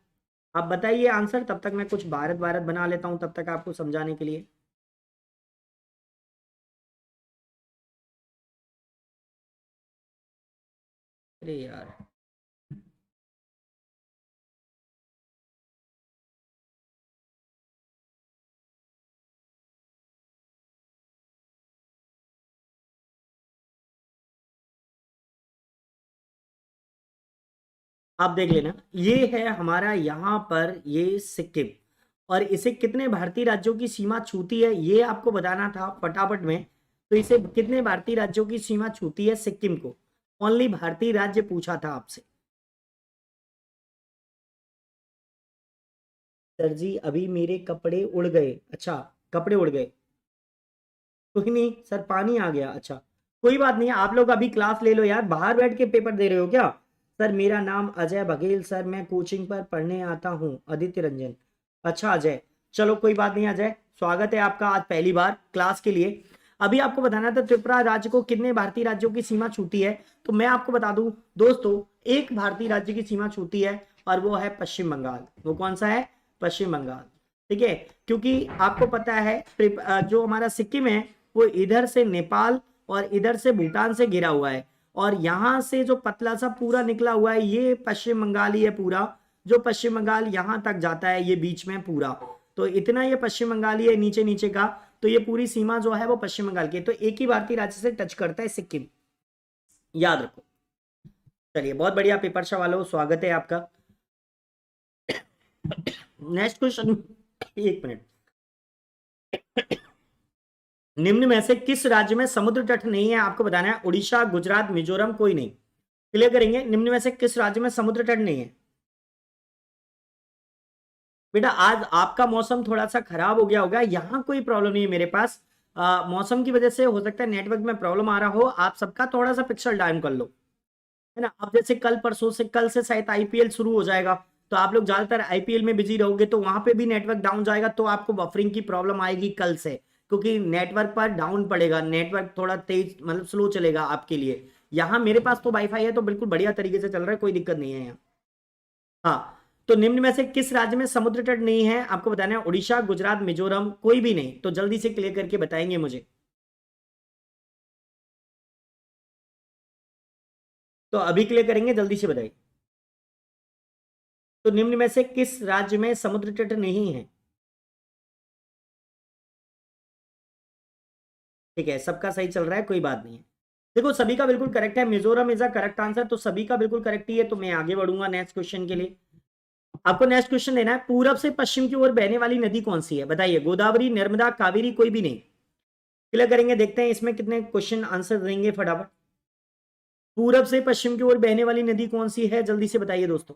आप बताइए आंसर, तब तक मैं कुछ भारत भारत बना लेता हूं तब तक आपको समझाने के लिए। अरे यार, आप देख लेना, ये है हमारा यहाँ पर ये सिक्किम। और इसे कितने भारतीय राज्यों की सीमा छूती है ये आपको बताना था फटाफट में। तो इसे कितने भारतीय राज्यों की सीमा छूती है सिक्किम को? ओनली भारतीय राज्य पूछा था आपसे। सर जी अभी मेरे कपड़े उड़ गए। अच्छा, कपड़े उड़ गए। कोई नहीं सर, पानी आ गया। अच्छा कोई बात नहीं, आप लोग अभी क्लास ले लो यार, बाहर बैठ के पेपर दे रहे हो क्या? सर मेरा नाम अजय बघेल सर, मैं कोचिंग पर पढ़ने आता हूँ। आदित्य रंजन। अच्छा अजय, चलो कोई बात नहीं अजय, स्वागत है आपका आज पहली बार क्लास के लिए। अभी आपको बताना था त्रिपुरा राज्य को कितने भारतीय राज्यों की सीमा छूती है, तो मैं आपको बता दूं दोस्तों, एक भारतीय राज्य की सीमा छूती है और वो है पश्चिम बंगाल। वो कौन सा है? पश्चिम बंगाल। ठीक है, क्योंकि आपको पता है जो हमारा सिक्किम है वो इधर से नेपाल और इधर से भूटान से घिरा हुआ है, और यहां से जो पतला सा पूरा निकला हुआ है ये पश्चिम बंगाल ही है पूरा, जो पश्चिम बंगाल यहां तक जाता है ये बीच में पूरा, तो इतना ये पश्चिम बंगाल ही है नीचे नीचे का, तो ये पूरी सीमा जो है वो पश्चिम बंगाल की है। तो एक ही भारतीय राज्य से टच करता है सिक्किम, याद रखो। चलिए बहुत बढ़िया पेपर वालों, स्वागत है आपका। नेक्स्ट क्वेश्चन, एक मिनट। निम्न में से किस राज्य में समुद्र तट नहीं है? आपको बताना है। उड़ीसा, गुजरात, मिजोरम, कोई नहीं। क्लियर करेंगे, निम्न में से किस राज्य में समुद्र तट नहीं है? बेटा आज आपका मौसम थोड़ा सा खराब हो गया होगा, यहाँ कोई प्रॉब्लम नहीं है मेरे पास। मौसम की वजह से हो सकता है नेटवर्क में प्रॉब्लम आ रहा हो, आप सबका थोड़ा सा पिक्सल डाउन कर लो, है ना। अब जैसे कल परसों से, कल से शायद आईपीएल शुरू हो जाएगा, तो आप लोग ज्यादातर आईपीएल में बिजी रहोगे, तो वहां पे भी नेटवर्क डाउन जाएगा, तो आपको बफरिंग की प्रॉब्लम आएगी कल से, क्योंकि नेटवर्क पर डाउन पड़ेगा, नेटवर्क थोड़ा तेज मतलब स्लो चलेगा आपके लिए। यहाँ मेरे पास तो वाईफाई है तो बिल्कुल बढ़िया तरीके से चल रहा है, कोई दिक्कत नहीं है यहाँ। हाँ, तो निम्न में से किस राज्य में समुद्र तट नहीं है? आपको बताना है। उड़ीसा, गुजरात, मिजोरम, कोई भी नहीं, तो जल्दी से क्लियर करके बताएंगे मुझे। तो अभी क्लियर करेंगे, जल्दी से बताइए। तो निम्न में से किस राज्य में समुद्र तट नहीं है? ठीक है, सबका सही चल रहा है, कोई बात नहीं है। देखो सभी का बिल्कुल करेक्ट है, Mizoram is a correct answer, तो सभी का बिल्कुल करेक्ट ही है। तो मैं आगे बढ़ूंगा नेक्स्ट क्वेश्चन के लिए। आपको नेक्स्ट क्वेश्चन देना है, पूरब से पश्चिम की ओर बहने वाली नदी कौन सी है? बताइए। गोदावरी, नर्मदा, कावेरी, कोई भी नहीं। क्लियर करेंगे, देखते हैं इसमें कितने क्वेश्चन आंसर देंगे फटाफट। पूरब से पश्चिम की ओर बहने वाली नदी कौन सी है, जल्दी से बताइए दोस्तों।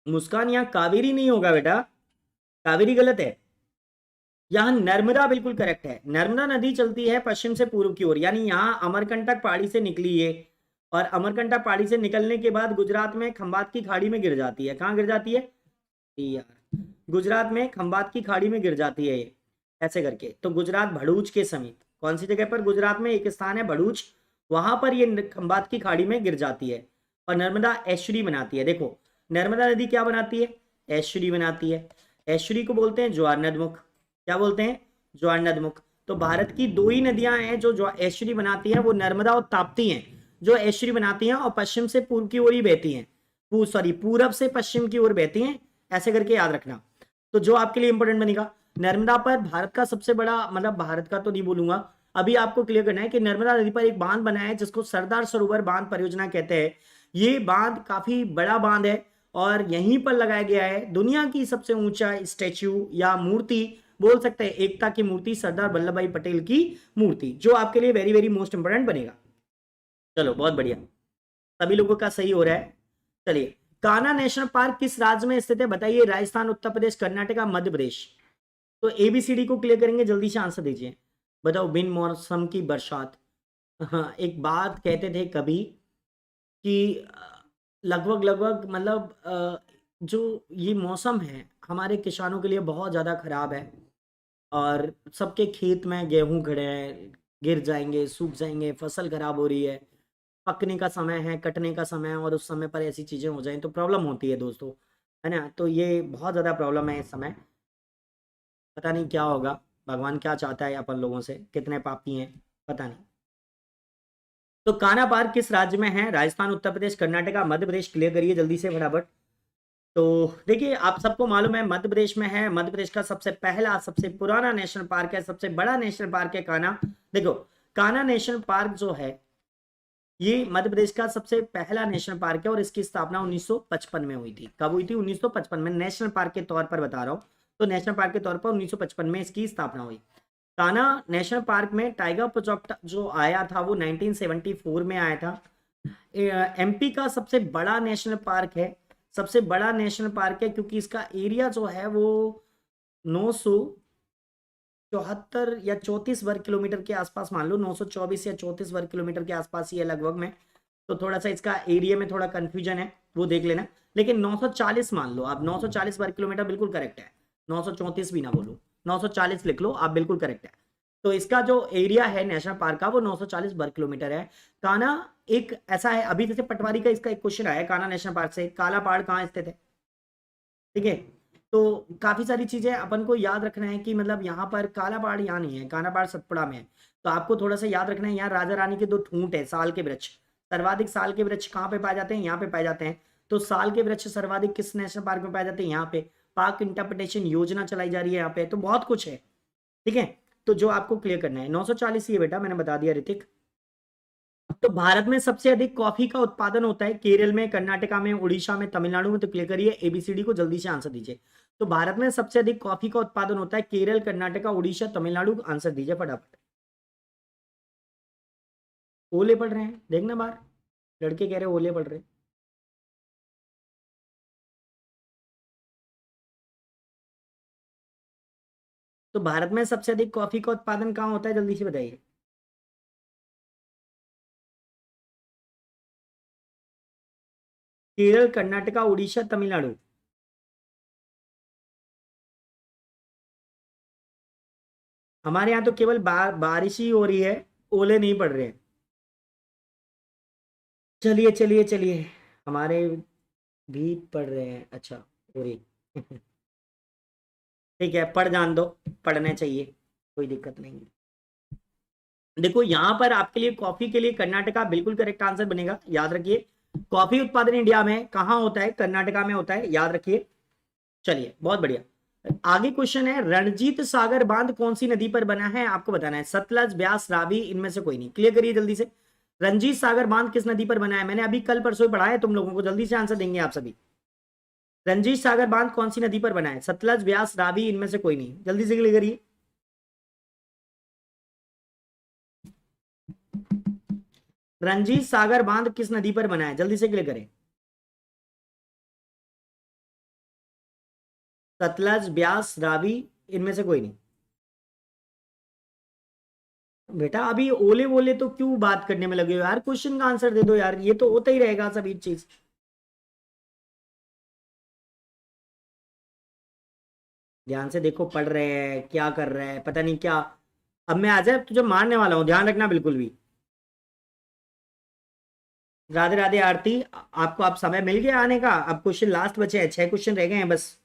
मुस्कान, यहाँ कावेरी नहीं होगा बेटा, कावेरी गलत है। यहाँ नर्मदा बिल्कुल करेक्ट है। नर्मदा नदी चलती है पश्चिम से पूर्व की ओर, यानी यहाँ अमरकंटक पहाड़ी से निकली है, और अमरकंटक पहाड़ी से निकलने के बाद गुजरात में खंबात की खाड़ी में गिर जाती है। कहाँ गिर जाती है यार? गुजरात में खंबात की खाड़ी में गिर जाती है ये, ऐसे करके। तो गुजरात भड़ूच के समीप, कौन सी जगह पर? गुजरात में एक स्थान है भड़ूच, वहां पर ये खंबात की खाड़ी में गिर जाती है, और नर्मदा एस्चुरी बनाती है। देखो नर्मदा नदी क्या बनाती है? एस्चुरी बनाती है। एस्चुरी को बोलते हैं ज्वार नदमुख। क्या बोलते हैं? ज्वार नदमुख। तो भारत की दो ही नदियां हैं जो एस्चुरी बनाती हैं, वो नर्मदा और ताप्ती हैं, जो एस्चुरी बनाती हैं और पश्चिम से पूर्व की ओर ही बहती हैं, सॉरी पूरब से पश्चिम की ओर बहती हैं, ऐसे करके याद रखना। तो जो आपके लिए इंपॉर्टेंट बनेगा, नर्मदा पर भारत का सबसे बड़ा, मतलब भारत का तो नहीं बोलूंगा, अभी आपको क्लियर करना है कि नर्मदा नदी पर एक बांध बना है जिसको सरदार सरोवर बांध परियोजना कहते हैं। ये बांध काफी बड़ा बांध है, और यहीं पर लगाया गया है दुनिया की सबसे ऊंचा स्टैच्यू या मूर्ति, बोल सकते हैं एकता की मूर्ति, सरदार वल्लभ भाई पटेल की मूर्ति, जो आपके लिए वेरी वेरी मोस्ट इंपोर्टेंट बनेगा। चलो बहुत बढ़िया, सभी लोगों का सही हो रहा है। चलिए, कान्हा नेशनल पार्क किस राज्य में स्थित है? बताइए। राजस्थान, उत्तर प्रदेश, कर्नाटका, मध्य प्रदेश। तो एबीसीडी को क्लियर करेंगे, जल्दी से आंसर दीजिए। बताओ। बिन मौसम की बरसात। हाँ, एक बात कहते थे कभी कि लगभग लगभग मतलब जो ये मौसम है हमारे किसानों के लिए बहुत ज़्यादा खराब है, और सबके खेत में गेहूं खड़े हैं, गिर जाएंगे, सूख जाएंगे, फसल खराब हो रही है, पकने का समय है, कटने का समय है, और उस समय पर ऐसी चीज़ें हो जाएं तो प्रॉब्लम होती है दोस्तों, है ना। तो ये बहुत ज़्यादा प्रॉब्लम है इस समय, पता नहीं क्या होगा, भगवान क्या चाहता है अपन लोगों से, कितने पापी हैं पता नहीं। तो कान्हा पार्क किस राज्य में है? राजस्थान, उत्तर प्रदेश, कर्नाटका, मध्य प्रदेश। क्लियर करिए जल्दी से फटाफट। तो देखिए आप सबको मालूम है मध्य प्रदेश में है। मध्य प्रदेश का सबसे पहला, सबसे पुराना नेशनल पार्क है, सबसे बड़ा नेशनल पार्क है कान्हा। देखो कान्हा नेशनल पार्क जो है ये मध्य प्रदेश का सबसे पहला नेशनल पार्क है, और इसकी स्थापना 1955 में हुई थी। कब हुई थी? 1955 में। नेशनल पार्क के तौर पर बता रहा हूँ, तो नेशनल पार्क के तौर पर 1955 में इसकी स्थापना हुई। कान्हा नेशनल पार्क में टाइगर प्रोजेक्ट जो आया था वो 1974 में आया था। एमपी का सबसे बड़ा नेशनल पार्क है, सबसे बड़ा नेशनल पार्क है क्योंकि इसका एरिया जो है वो 974 या 34 वर्ग किलोमीटर के आसपास, मान लो 924 या 34 वर्ग किलोमीटर के आसपास ही है लगभग में। तो थोड़ा सा इसका एरिया में थोड़ा कंफ्यूजन है, वो देख लेना। लेकिन 940 मान लो आप, 940 वर्ग किलोमीटर बिल्कुल करेक्ट है। 934 भी ना बोलो, 940 लिख लो आप, बिल्कुल करेक्ट है। तो इसका जो एरिया है नेशनल पार्क का वो 940 वर्ग किलोमीटर है। कान्हा एक ऐसा है, अभी जैसे पटवारी का इसका एक क्वेश्चन आया है कान्हा नेशनल पार्क से, काला पहाड़ कहाँ स्थित है, ठीक है। तो काफी सारी चीजें अपन को याद रखना है कि मतलब यहाँ पर काला पहाड़ यहाँ नहीं है, काला पहाड़ सतपुड़ा में है। तो आपको थोड़ा सा याद रखना है, यहाँ राजा रानी के 2 ठूंठ है, साल के वृक्ष। सर्वाधिक साल के वृक्ष कहाँ पे पाए जाते हैं, यहाँ पे पाए जाते हैं। तो साल के वृक्ष सर्वाधिक किस नेशनल पार्क में पाए जाते हैं, यहाँ पे। पार्क इंटरप्रिटेशन योजना चलाई जा रही है यहाँ पे, तो बहुत कुछ है, ठीक है। तो जो आपको क्लियर करना है 940 ही है बेटा, मैंने बता दिया ऋतिक। तो भारत में सबसे अधिक कॉफी का उत्पादन होता है केरल में, कर्नाटका में, उड़ीसा में, तमिलनाडु में। तो क्लियर करिए एबीसीडी को, जल्दी से आंसर दीजिए। तो भारत में सबसे अधिक कॉफी का उत्पादन होता है केरल, कर्नाटका, उड़ीसा, तमिलनाडु। आंसर दीजिए फटाफट। ओले पड़ रहे हैं, देखना बाहर, लड़के कह रहे ओले पड़ रहे हैं। तो भारत में सबसे अधिक कॉफी का उत्पादन कहाँ होता है, जल्दी से बताइए। केरल, कर्नाटका, उड़ीसा, तमिलनाडु। हमारे यहाँ तो केवल बारिश ही हो रही है, ओले नहीं पड़ रहे हैं। चलिए चलिए चलिए, हमारे भी पढ़ रहे हैं, अच्छा हो रही। ठीक है, पढ़ जान दो, पढ़ने चाहिए, कोई दिक्कत नहीं है। देखो यहाँ पर आपके लिए कॉफी के लिए कर्नाटका बिल्कुल करेक्ट आंसर बनेगा, याद रखिए। कॉफी उत्पादन इंडिया में कहाँ होता है, कर्नाटका में होता है, याद रखिए। चलिए बहुत बढ़िया। आगे क्वेश्चन है, रणजीत सागर बांध कौन सी नदी पर बना है, आपको बताना है। सतलज, ब्यास, रावी, इनमें से कोई नहीं। क्लियर करिए जल्दी से। रंजीत सागर बांध किस नदी पर बना है, मैंने अभी कल परसों पढ़ा है तुम लोगों को, जल्दी से आंसर देंगे आप सभी। रंजीत सागर बांध कौन सी नदी पर बना है, सतलज, ब्यास, रावी, इनमें से कोई नहीं। जल्दी से क्लियर करिए। रंजीत सागर बांध किस नदी पर बना है, जल्दी से क्लियर करें। सतलज, ब्यास, रावी, इनमें से कोई नहीं। बेटा अभी ओले वोले तो क्यों बात करने में लगे हो यार, क्वेश्चन का आंसर दे दो यार, ये तो होता ही रहेगा सभी चीज। ध्यान से देखो, पढ़ रहे हैं क्या कर रहे हैं पता नहीं क्या। अब मैं आ जाए तुझे मारने वाला हूं, ध्यान रखना बिल्कुल भी। राधे राधे आरती, आपको आप समय मिल गया आने का, अब क्वेश्चन लास्ट बचे हैं, 6 क्वेश्चन रह गए हैं बस।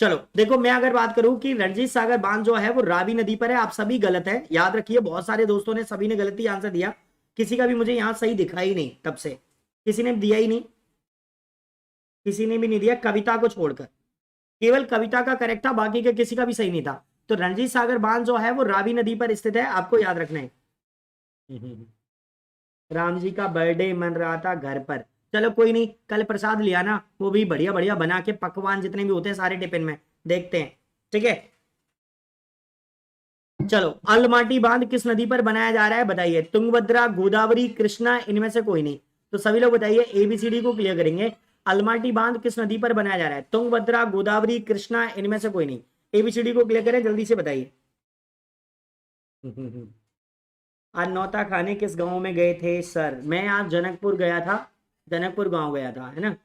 चलो देखो, मैं अगर बात करूं कि रणजीत सागर बांध जो है वो रावी नदी पर है, आप सभी गलत है, याद रखिए। बहुत सारे दोस्तों ने, सभी ने गलती आंसर दिया, किसी का भी मुझे यहां सही दिखा ही नहीं, तब से किसी ने दिया ही नहीं, किसी ने भी नहीं दिया, कविता को छोड़कर। केवल कविता का करेक्ट था, बाकी का किसी का भी सही नहीं था। तो रणजीत सागर बांध जो है वो रावी नदी पर स्थित है, आपको याद रखना है। राम जी का बर्थडे मन रहा था घर पर। चलो कोई नहीं, कल प्रसाद लिया ना, वो भी बढ़िया बढ़िया बना के, पकवान जितने भी होते हैं सारे टिफिन में, देखते हैं, ठीक है। चलो, अलमाटी बांध किस नदी पर बनाया जा रहा है, बताइए। तुंगभद्रा, गोदावरी, कृष्णा, इनमें से कोई नहीं। तो सभी लोग बताइए, एबीसीडी को क्लियर करेंगे। अलमाटी बांध किस नदी पर बनाया जा रहा है, तुंगभद्रा, गोदावरी, कृष्णा, इनमें से कोई नहीं। एबीसीडी को क्लियर करें, जल्दी से बताइए। आज नौता खाने किस गांव में गए थे सर, मैं आज जनकपुर गया था, जनकपुर गांव गया था, है ना।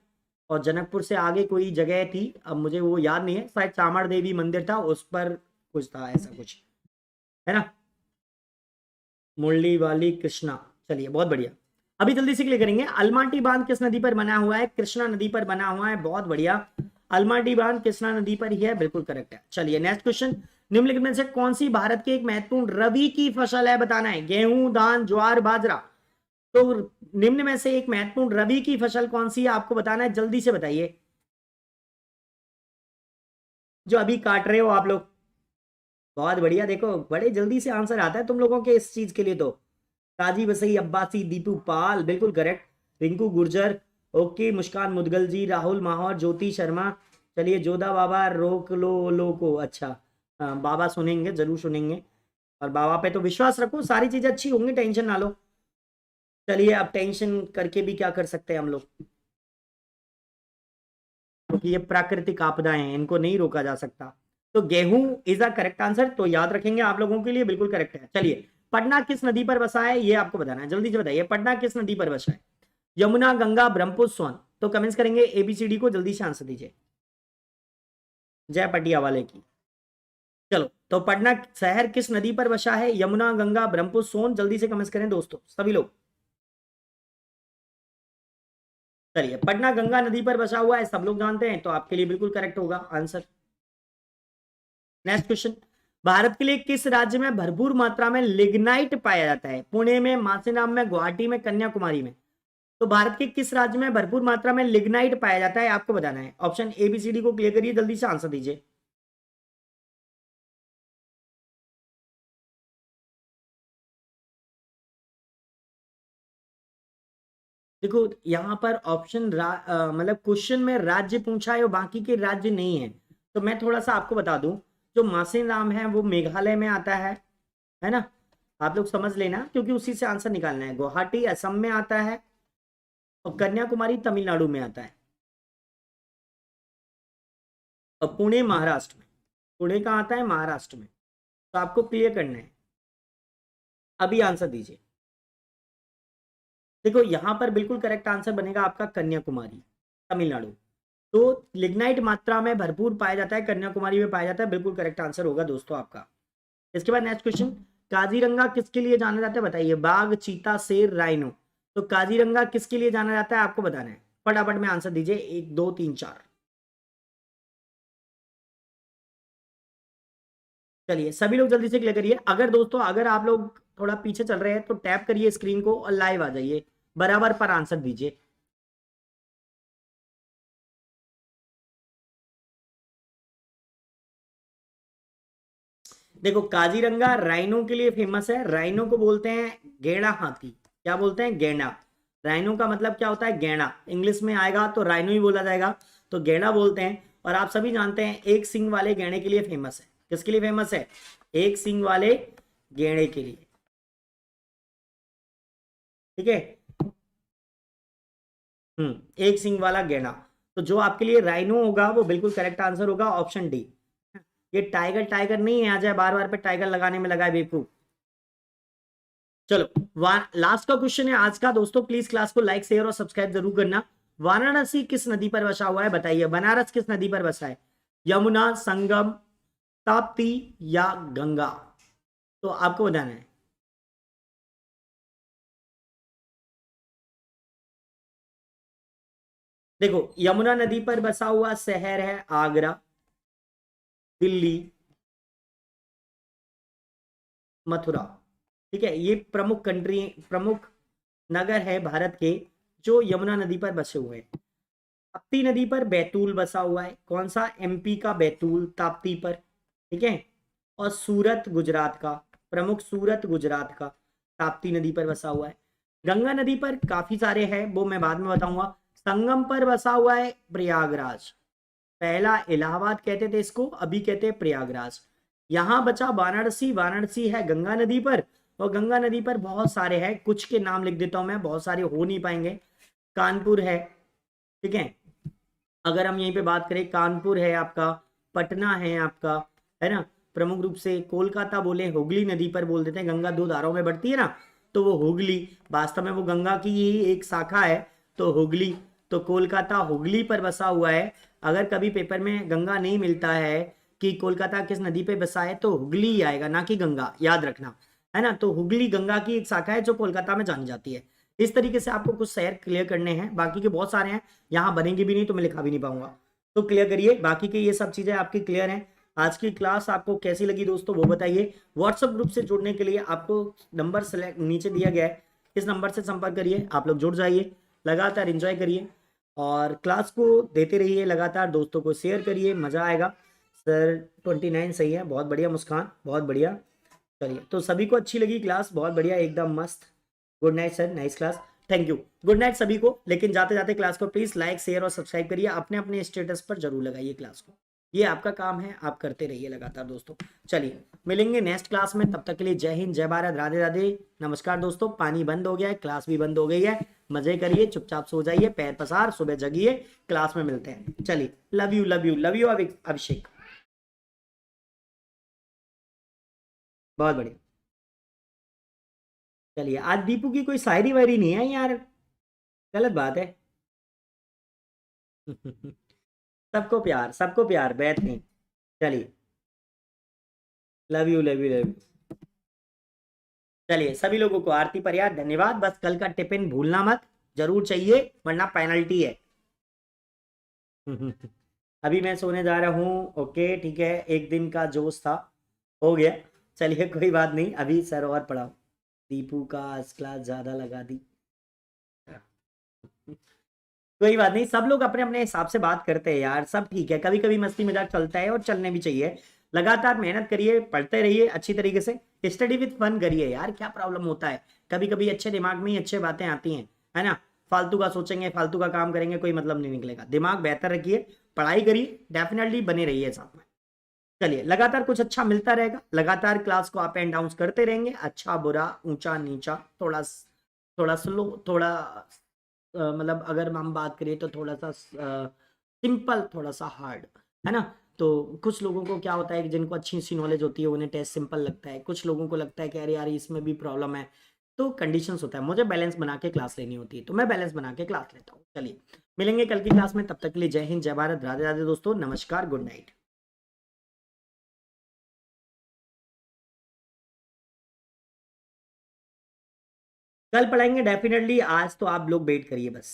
और जनकपुर से आगे कोई जगह थी, अब मुझे वो याद नहीं है, शायद चामड़ देवी मंदिर था, उस पर कुछ था ऐसा कुछ, है ना। मुरली वाली कृष्णा, चलिए बहुत बढ़िया। अभी जल्दी से क्लियर करेंगे, अलमाटी बांध किस नदी पर बना हुआ है, कृष्णा नदी पर बना हुआ है, बहुत बढ़िया। अलमाटी बांध कृष्णा नदी पर ही है, बिल्कुल करेक्ट है। चलिए नेक्स्ट क्वेश्चन, निम्नलिखित में से कौन सी भारत की एक महत्वपूर्ण रबी की फसल है, बताना है। गेहूं, धान, ज्वार, बाजरा। तो निम्न में से एक महत्वपूर्ण रबी की फसल कौन सी है, आपको बताना है, जल्दी से बताइए। जो अभी काट रहे हो आप लोग, बहुत बढ़िया, देखो बड़े जल्दी से आंसर आता है तुम लोगों के इस चीज के लिए। तो काजी वसई अब्बासी, दीपू पाल, बिल्कुल करेक्ट। रिंकू गुर्जर, ओके। मुस्कान मुदगल जी, राहुल माहौर, ज्योति शर्मा। चलिए, जोधा बाबा रोक लो को, अच्छा। हाँ, बाबा सुनेंगे, जरूर सुनेंगे, और बाबा पे तो विश्वास रखो, सारी चीजें अच्छी होंगी, टेंशन ना लो। चलिए, अब टेंशन करके भी क्या कर सकते हैं हम लोग। कि ये प्राकृतिक आपदाएं हैं, इनको नहीं रोका जा सकता। तो गेहूं इज अ करेक्ट आंसर, तो याद रखेंगे आप लोगों के लिए, बिल्कुल करेक्ट है। चलिए, पटना किस नदी पर बसा है, ये आपको बताना है, जल्दी से बताइए, पटना किस नदी पर बसा है? यमुना, गंगा, ब्रह्मपुत्र, सोन। तो कमेंट्स करेंगे एबीसीडी को, जल्दी से आंसर दीजिए, जय पटिया वाले की। चलो, तो पटना शहर किस नदी पर बसा है? यमुना, गंगा, ब्रह्मपुत्र, सोन। जल्दी से कमेंट्स करें दोस्तों सभी लोग। चलिए, पटना गंगा नदी पर बसा हुआ है, सब लोग जानते हैं, तो आपके लिए बिल्कुल करेक्ट होगा आंसर। नेक्स्ट क्वेश्चन, भारत के लिए किस राज्य में भरपूर मात्रा में लिग्नाइट पाया जाता है? पुणे में, मासेराम में, गुवाहाटी में, कन्याकुमारी में। तो भारत के किस राज्य में भरपूर मात्रा में लिग्नाइट पाया जाता है, आपको बताना है। ऑप्शन एबीसीडी को क्लियर करिए, जल्दी से आंसर दीजिए। देखो, यहाँ पर ऑप्शन मतलब क्वेश्चन में राज्य पूछा है और बाकी के राज्य नहीं है, तो मैं थोड़ा सा आपको बता दूं, जो मासेराम है वो मेघालय में आता है ना? आप लोग समझ लेना, क्योंकि उसी से आंसर निकालना है। गुवाहाटी असम में आता है और कन्याकुमारी तमिलनाडु में आता है, और पुणे महाराष्ट्र में। पुणे कहाँ आता है? महाराष्ट्र में। तो आपको क्लियर करना है, अभी आंसर दीजिए। देखो, यहां पर बिल्कुल करेक्ट आंसर बनेगा आपका कन्याकुमारी, तमिलनाडु। तो लिग्नाइट मात्रा में भरपूर पाया जाता है, कन्याकुमारी में पाया जाता है, बिल्कुल करेक्ट आंसर होगा दोस्तों आपका। इसके बाद नेक्स्ट क्वेश्चन, काजीरंगा किसके लिए जाना जाता है, बताइए। बाघ, चीता, शेर, राइनो। तो काजीरंगा किसके लिए जाना जाता है, आपको बताना है, फटाफट में आंसर दीजिए, 1 2 3 4। चलिए, सभी लोग जल्दी से क्लियर करिए। अगर दोस्तों, अगर आप लोग थोड़ा पीछे चल रहे हैं तो टैप करिए स्क्रीन को और लाइव आ जाइए, बराबर पर आंसर दीजिए। देखो, काजीरंगा राइनो के लिए फेमस है। राइनो को बोलते हैं गैंडा हाथी। क्या बोलते हैं? गैंडा। राइनो का मतलब क्या होता है? गैंडा। इंग्लिश में आएगा तो राइनो ही बोला जाएगा, तो गैंडा बोलते हैं। और आप सभी जानते हैं, एक सींग वाले गैंडे के लिए फेमस है। किसके लिए फेमस है? एक सींग वाले गैंडे के लिए। ठीक है। एक सींग वाला गैंडा। तो जो आपके लिए राइनो होगा वो बिल्कुल करेक्ट आंसर होगा, ऑप्शन डी। ये टाइगर टाइगर नहीं है, आ जाए बार बार पे टाइगर लगाने में लगा है बेवकूफ। चलो, लास्ट का क्वेश्चन है आज का दोस्तों, प्लीज क्लास को लाइक शेयर और सब्सक्राइब जरूर करना। वाराणसी किस नदी पर बसा हुआ है, बताइए। बनारस किस नदी पर बसा है? यमुना, संगम, ताप्ती या गंगा? तो आपको बताना है। देखो, यमुना नदी पर बसा हुआ शहर है आगरा, दिल्ली, मथुरा। ठीक है, ये प्रमुख नगर है भारत के जो यमुना नदी पर बसे हुए हैं। ताप्ती नदी पर बैतूल बसा हुआ है। कौन सा? एमपी का बैतूल, ताप्ती पर। ठीक है। और सूरत गुजरात का, प्रमुख सूरत गुजरात का, ताप्ती नदी पर बसा हुआ है। गंगा नदी पर काफी सारे हैं, वो मैं बाद में बताऊंगा। संगम पर बसा हुआ है प्रयागराज। पहला इलाहाबाद कहते थे इसको, अभी कहते हैं प्रयागराज। यहां बचा वाराणसी। वाराणसी है गंगा नदी पर, और गंगा नदी पर बहुत सारे हैं, कुछ के नाम लिख देता हूं मैं, बहुत सारे हो नहीं पाएंगे। कानपुर है। ठीक है। अगर हम यहीं पे बात करें, कानपुर है आपका, पटना है आपका, है ना? प्रमुख रूप से कोलकाता बोले, हुगली नदी पर बोल देते हैं, गंगा 2 धाराओं में बढ़ती है ना, तो वो हुगली, वास्तव में वो गंगा की ही एक शाखा है, तो हुगली। तो कोलकाता हुगली पर बसा हुआ है। अगर कभी पेपर में गंगा नहीं मिलता है कि कोलकाता किस नदी पे बसा है, तो हुगली ही आएगा, ना कि गंगा, याद रखना, है ना? तो हुगली गंगा की एक शाखा है जो कोलकाता में जानी जाती है। इस तरीके से आपको कुछ शहर क्लियर करने हैं, बाकी के बहुत सारे हैं, यहाँ बनेंगे भी नहीं तो मैं लिखा भी नहीं पाऊंगा, तो क्लियर करिए। बाकी के ये सब चीजें आपकी क्लियर हैं। आज की क्लास आपको कैसी लगी दोस्तों, वो बताइए। व्हाट्सएप ग्रुप से जुड़ने के लिए आपको नंबर सेलेक्ट नीचे दिया गया है, इस नंबर से संपर्क करिए, आप लोग जुड़ जाइए, लगातार एंजॉय करिए और क्लास को देते रहिए लगातार, दोस्तों को शेयर करिए, मजा आएगा। सर 29 सही है, बहुत बढ़िया मुस्कान, बहुत बढ़िया। चलिए, तो सभी को अच्छी लगी क्लास, बहुत बढ़िया, एकदम मस्त। Good night sir, nice class, thank you, good night सभी को। लेकिन जाते जाते क्लास को प्लीज लाइक शेयर और सब्सक्राइब करिए, अपने अपने स्टेटस पर जरूर लगाइए क्लास को, ये आपका काम है, आप करते रहिए लगातार दोस्तों। चलिए, मिलेंगे नेक्स्ट क्लास में, तब तक के लिए जय हिंद, जय भारत, राधे राधे, नमस्कार दोस्तों। पानी बंद हो गया है, क्लास भी बंद हो गई है, मजे करिए, चुपचाप सो जाइए, पैर पसार, सुबह जगिए, क्लास में मिलते हैं। चलिए, love you love you love you Abhishek. बहुत बढ़िया। चलिए, आज दीपू की कोई शायरी वायरी नहीं है यार, गलत बात है। सबको प्यार, सबको प्यार, बैठ नहीं। चलिए, love you love you love you. चलिए, सभी लोगों को आरती पर यार धन्यवाद। बस कल का टिफिन भूलना मत, जरूर चाहिए, वरना पेनल्टी है। अभी मैं सोने जा रहा हूँ। ओके ठीक है, एक दिन का जोश था, हो गया। चलिए, कोई बात नहीं, अभी सर और पढ़ाओ। दीपू का आज क्लास ज्यादा लगा दी। कोई बात नहीं, सब लोग अपने अपने हिसाब से बात करते हैं यार, सब ठीक है, कभी कभी मस्ती मजाक चलता है और चलने भी चाहिए। लगातार मेहनत करिए, पढ़ते रहिए अच्छी तरीके से, स्टडी विद फन करिए यार, क्या प्रॉब्लम होता है। कभी कभी अच्छे दिमाग में ही अच्छे बातें आती हैं, है ना। फालतू का सोचेंगे, फालतू का काम करेंगे, कोई मतलब नहीं निकलेगा। दिमाग बेहतर रखिए, पढ़ाई करिए, डेफिनेटली बने रहिए साथ में। चलिए, लगातार कुछ अच्छा मिलता रहेगा, लगातार क्लास को अप एंड डाउन करते रहेंगे, अच्छा बुरा ऊंचा नीचा, थोड़ा थोड़ा स्लो, थोड़ा मतलब अगर हम बात करें तो थोड़ा सा सिंपल, थोड़ा सा हार्ड, है ना। तो कुछ लोगों को क्या होता है कि जिनको अच्छी सी नॉलेज होती है उन्हें टेस्ट सिंपल लगता है, कुछ लोगों को लगता है कि अरे यार इसमें भी प्रॉब्लम है। तो कंडीशंस होता है, मुझे बैलेंस बना के क्लास लेनी होती है, तो मैं बैलेंस बना के क्लास लेता हूँ। चलिए, मिलेंगे कल की क्लास में, तब तक के लिए जय हिंद, जय भारत, राधे राधे दोस्तों, नमस्कार, गुड नाइट। कल पढ़ाएंगे डेफिनेटली, आज तो आप लोग वेट करिए बस।